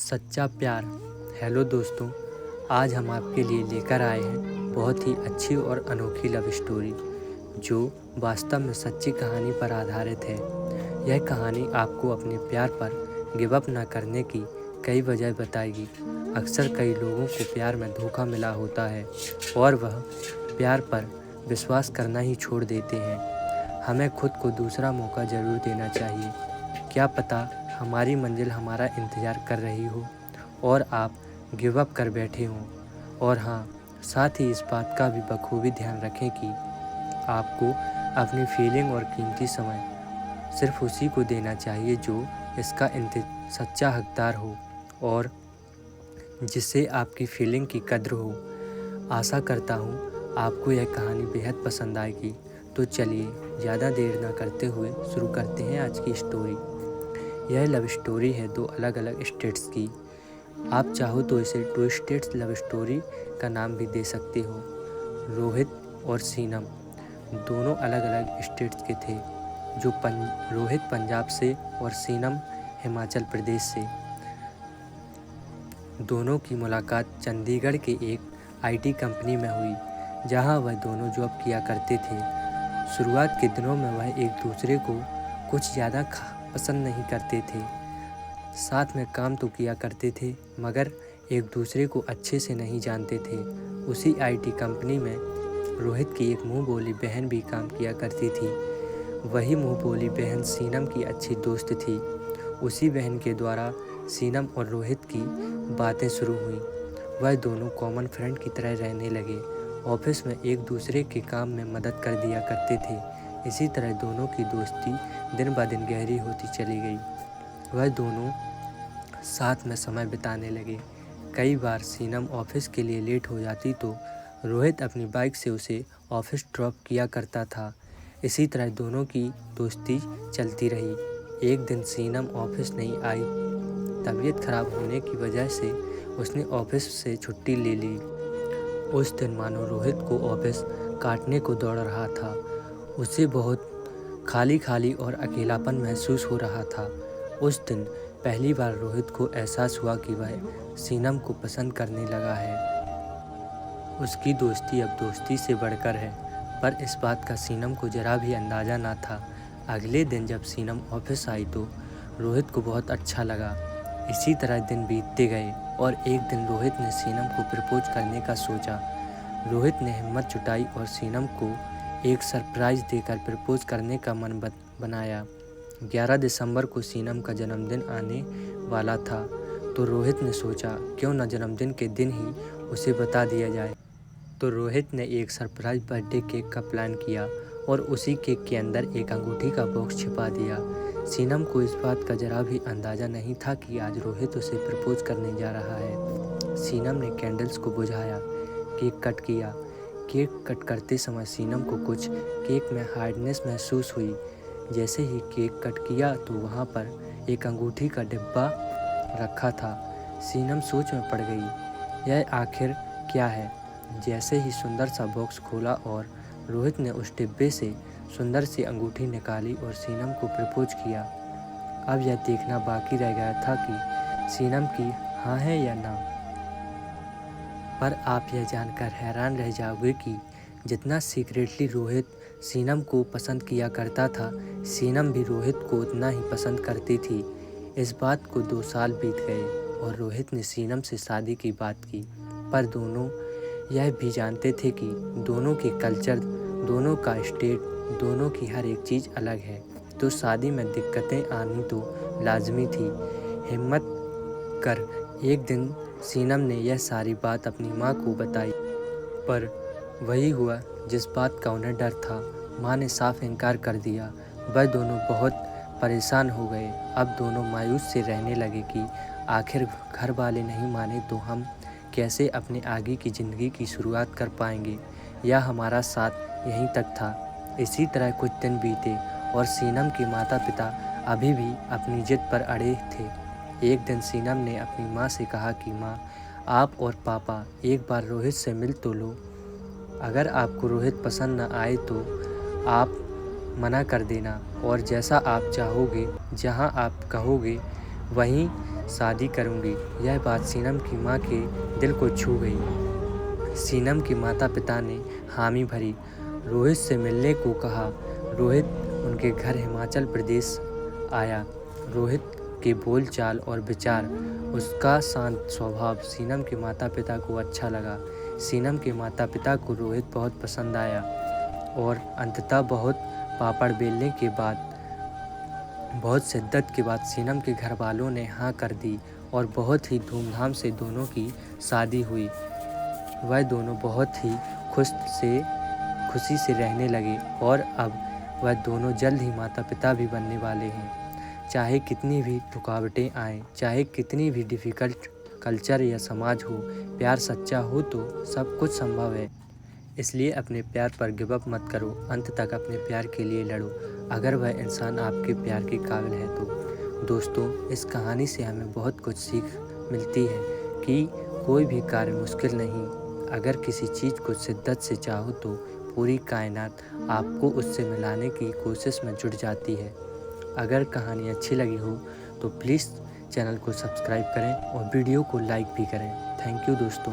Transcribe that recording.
सच्चा प्यार। हेलो दोस्तों, आज हम आपके लिए लेकर आए हैं बहुत ही अच्छी और अनोखी लव स्टोरी जो वास्तव में सच्ची कहानी पर आधारित है। यह कहानी आपको अपने प्यार पर गिव अप न करने की कई वजह बताएगी। अक्सर कई लोगों को प्यार में धोखा मिला होता है और वह प्यार पर विश्वास करना ही छोड़ देते हैं। हमें खुद को दूसरा मौका ज़रूर देना चाहिए। क्या पता हमारी मंजिल हमारा इंतज़ार कर रही हो और आप गिव अप कर बैठे हों। और हाँ, साथ ही इस बात का भी बखूबी ध्यान रखें कि आपको अपनी फीलिंग और कीमती समय सिर्फ उसी को देना चाहिए जो इसका सच्चा हकदार हो और जिससे आपकी फीलिंग की कद्र हो। आशा करता हूँ आपको यह कहानी बेहद पसंद आएगी। तो चलिए ज़्यादा देर ना करते हुए शुरू करते हैं आज की स्टोरी। यह लव स्टोरी है दो अलग अलग स्टेट्स की। आप चाहो तो इसे टू स्टेट्स लव स्टोरी का नाम भी दे सकते हो। रोहित और सीनम दोनों अलग अलग स्टेट्स के थे। रोहित पंजाब से और सीनम हिमाचल प्रदेश से। दोनों की मुलाकात चंडीगढ़ के एक आईटी कंपनी में हुई जहां वह दोनों जॉब किया करते थे। शुरुआत के दिनों में वह एक दूसरे को कुछ ज़्यादा पसंद नहीं करते थे। साथ में काम तो किया करते थे मगर एक दूसरे को अच्छे से नहीं जानते थे। उसी आईटी कंपनी में रोहित की एक मुंह बोली बहन भी काम किया करती थी। वही मुंह बोली बहन सीनम की अच्छी दोस्त थी। उसी बहन के द्वारा सीनम और रोहित की बातें शुरू हुई। वह दोनों कॉमन फ्रेंड की तरह रहने लगे। ऑफिस में एक दूसरे के काम में मदद कर दिया करते थे। इसी तरह दोनों की दोस्ती दिन ब दिन गहरी होती चली गई। वह दोनों साथ में समय बिताने लगे। कई बार सीनम ऑफिस के लिए लेट हो जाती तो रोहित अपनी बाइक से उसे ऑफिस ड्रॉप किया करता था। इसी तरह दोनों की दोस्ती चलती रही। एक दिन सीनम ऑफिस नहीं आई। तबीयत खराब होने की वजह से उसने ऑफिस से छुट्टी ले ली। उस दिन मानो रोहित को ऑफिस काटने को दौड़ रहा था। उसे बहुत खाली खाली और अकेलापन महसूस हो रहा था। उस दिन पहली बार रोहित को एहसास हुआ कि वह सीनम को पसंद करने लगा है। उसकी दोस्ती अब दोस्ती से बढ़कर है, पर इस बात का सीनम को जरा भी अंदाज़ा ना था। अगले दिन जब सीनम ऑफिस आई तो रोहित को बहुत अच्छा लगा। इसी तरह दिन बीतते गए और एक दिन रोहित ने सीनम को प्रपोज करने का सोचा। रोहित ने हिम्मत जुटाई और सीनम को एक सरप्राइज़ देकर प्रपोज करने का मन बनाया। 11 दिसंबर को सीनम का जन्मदिन आने वाला था तो रोहित ने सोचा क्यों न जन्मदिन के दिन ही उसे बता दिया जाए। तो रोहित ने एक सरप्राइज बर्थडे केक का प्लान किया और उसी केक के अंदर एक अंगूठी का बॉक्स छिपा दिया। सीनम को इस बात का जरा भी अंदाज़ा नहीं था कि आज रोहित उसे प्रपोज करने जा रहा है। सीनम ने कैंडल्स को बुझाया, केक कट किया। केक कट करते समय सीनम को कुछ केक में हार्डनेस महसूस हुई। जैसे ही केक कट किया तो वहाँ पर एक अंगूठी का डिब्बा रखा था। सीनम सोच में पड़ गई, यह आखिर क्या है। जैसे ही सुंदर सा बॉक्स खोला और रोहित ने उस डिब्बे से सुंदर सी अंगूठी निकाली और सीनम को प्रपोज किया। अब यह देखना बाकी रह गया था कि सीनम की हाँ है या ना। पर आप यह जानकर हैरान रह जाओगे कि जितना सीक्रेटली रोहित सीनम को पसंद किया करता था, सीनम भी रोहित को उतना ही पसंद करती थी। इस बात को 2 साल बीत गए और रोहित ने सीनम से शादी की बात की। पर दोनों यह भी जानते थे कि दोनों के कल्चर, दोनों का स्टेट, दोनों की हर एक चीज़ अलग है, तो शादी में दिक्कतें आनी तो लाजमी थी। हिम्मत कर एक दिन सीनम ने यह सारी बात अपनी माँ को बताई, पर वही हुआ जिस बात का उन्हें डर था। माँ ने साफ इनकार कर दिया। वह दोनों बहुत परेशान हो गए। अब दोनों मायूस से रहने लगे कि आखिर घर वाले नहीं माने तो हम कैसे अपने आगे की ज़िंदगी की शुरुआत कर पाएंगे, या हमारा साथ यहीं तक था। इसी तरह कुछ दिन बीते और सीनम के माता पिता अभी भी अपनी जिद पर अड़े थे। एक दिन सीनम ने अपनी माँ से कहा कि माँ, आप और पापा एक बार रोहित से मिल तो लो। अगर आपको रोहित पसंद न आए तो आप मना कर देना और जैसा आप चाहोगे, जहाँ आप कहोगे वहीं शादी करूँगी। यह बात सीनम की माँ के दिल को छू गई। सीनम के माता पिता ने हामी भरी, रोहित से मिलने को कहा। रोहित उनके घर हिमाचल प्रदेश आया। रोहित के बोलचाल और विचार, उसका शांत स्वभाव सीनम के माता पिता को अच्छा लगा। सीनम के माता पिता को रोहित बहुत पसंद आया और अंततः बहुत पापड़ बेलने के बाद, बहुत शिद्दत के बाद सीनम के घर वालों ने हाँ कर दी और बहुत ही धूमधाम से दोनों की शादी हुई। वह दोनों बहुत ही खुशी से रहने लगे और अब वह दोनों जल्द ही माता पिता भी बनने वाले हैं। चाहे कितनी भी रुकावटें आएँ, चाहे कितनी भी डिफ़िकल्ट कल्चर या समाज हो, प्यार सच्चा हो तो सब कुछ संभव है। इसलिए अपने प्यार पर गिव अप मत करो, अंत तक अपने प्यार के लिए लड़ो, अगर वह इंसान आपके प्यार के काबिल है तो। दोस्तों, इस कहानी से हमें बहुत कुछ सीख मिलती है कि कोई भी कार्य मुश्किल नहीं। अगर किसी चीज़ को शिद्दत से चाहो तो पूरी कायनात आपको उससे मिलाने की कोशिश में जुट जाती है। अगर कहानी अच्छी लगी हो तो प्लीज़ चैनल को सब्सक्राइब करें और वीडियो को लाइक भी करें। थैंक यू दोस्तों।